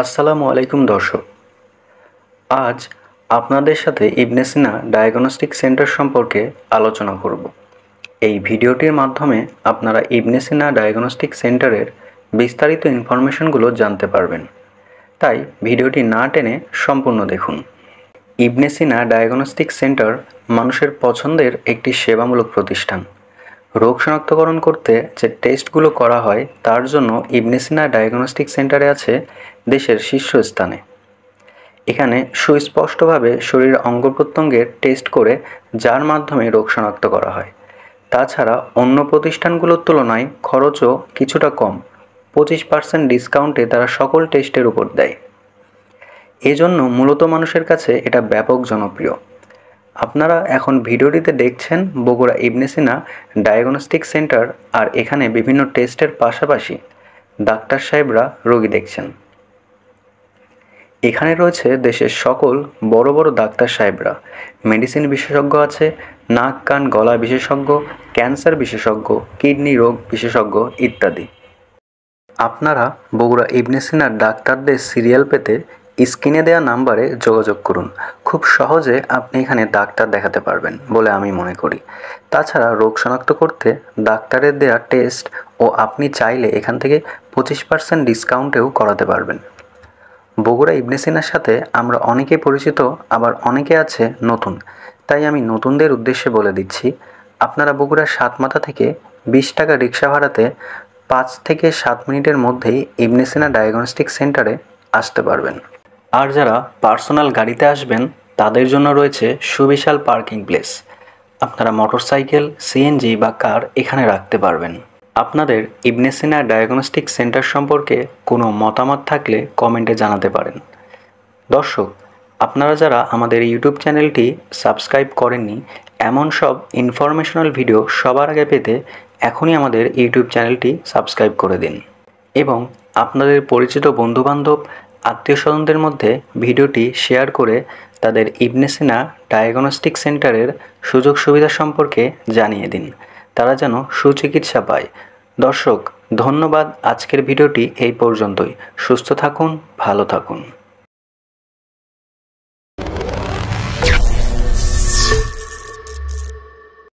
আসসালামু আলাইকুম দর্শক। আজ আপনাদের সাথে ইবনে সিনা ডায়াগনস্টিক সেন্টার সম্পর্কে আলোচনা করব। এই ভিডিওটির মাধ্যমে আপনারা ইবনে সিনা ডায়াগনস্টিক সেন্টারের বিস্তারিত ইনফরমেশনগুলো জানতে পারবেন, তাই ভিডিওটি না টেনে সম্পূর্ণ দেখুন। ইবনে সিনা ডায়াগনস্টিক সেন্টার মানুষের পছন্দের একটি সেবামূলক প্রতিষ্ঠান। রোগ শনাক্তকরণ করতে যে টেস্টগুলো করা হয় তার জন্য ইবনে সিনা ডায়াগনস্টিক সেন্টারে আছে দেশের শীর্ষস্থানে। এখানে সুস্পষ্টভাবে শরীরের অঙ্গপ্রত্যঙ্গের টেস্ট করে যার মাধ্যমে রোগ শনাক্ত করা হয়। তাছাড়া অন্য প্রতিষ্ঠানগুলোর তুলনায় খরচও কিছুটা কম, 25% ডিসকাউন্টে তারা সকল টেস্টের উপর দেয়। এজন্য মূলত মানুষের কাছে এটা ব্যাপক জনপ্রিয়। আপনারা এখন ভিডিওটিতে দেখছেন বগুড়া ইবনে সিনা ডায়াগনস্টিক সেন্টার, আর এখানে বিভিন্ন টেস্টের পাশাপাশি ডাক্তার সাহেবরা রোগী দেখছেন। এখানে রয়েছে দেশের সকল বড় বড় ডাক্তার সাহেবরা, মেডিসিন বিশেষজ্ঞ আছে, নাক কান গলা বিশেষজ্ঞ, ক্যান্সার বিশেষজ্ঞ, কিডনি রোগ বিশেষজ্ঞ ইত্যাদি। আপনারা বগুড়া ইবনে সিনার ডাক্তারদের সিরিয়াল পেতে স্ক্রিনে দেওয়া নাম্বারে যোগাযোগ করুন। খুব সহজে আপনি এখানে ডাক্তার দেখাতে পারবেন বলে আমি মনে করি। তাছাড়া রোগ শনাক্ত করতে ডাক্তারের দেওয়া টেস্ট ও আপনি চাইলে এখান থেকে 25% ডিসকাউন্টেও করাতে পারবেন। বগুড়া ইবনে সিনার সাথে আমরা অনেকে পরিচিত, আবার অনেকে আছে নতুন, তাই আমি নতুনদের উদ্দেশ্যে বলে দিচ্ছি, আপনারা বগুড়ার সাতমাথা থেকে 20 টাকা রিক্সা ভাড়াতে 5 থেকে 7 মিনিটের মধ্যেই ইবনে সিনা ডায়াগনস্টিক সেন্টারে আসতে পারবেন। আর যারা পার্সোনাল গাড়িতে আসবেন তাদের জন্য রয়েছে সুবিশাল পার্কিং প্লেস। আপনারা মোটরসাইকেল, সিএনজি বা কার এখানে রাখতে পারবেন। আপনাদের ইবনে সিনা ডায়াগনস্টিক সেন্টার সম্পর্কে কোনো মতামত থাকলে কমেন্টে জানাতে পারেন। দর্শক, আপনারা যারা আমাদের ইউটিউব চ্যানেলটি সাবস্ক্রাইব করেননি, এমন সব ইনফরমেশনাল ভিডিও সবার আগে পেতে এখনই আমাদের ইউটিউব চ্যানেলটি সাবস্ক্রাইব করে দিন এবং আপনাদের পরিচিত বন্ধুবান্ধব, আত্মীয়স্বজনদের মধ্যে ভিডিওটি শেয়ার করে তাদের ইবনে সিনা ডায়াগনস্টিক সেন্টারের সুযোগ সুবিধা সম্পর্কে জানিয়ে দিন, তারা যেন সুচিকিৎসা পায়। দর্শক, ধন্যবাদ। আজকের ভিডিওটি এই পর্যন্তই। সুস্থ থাকুন, ভালো থাকুন।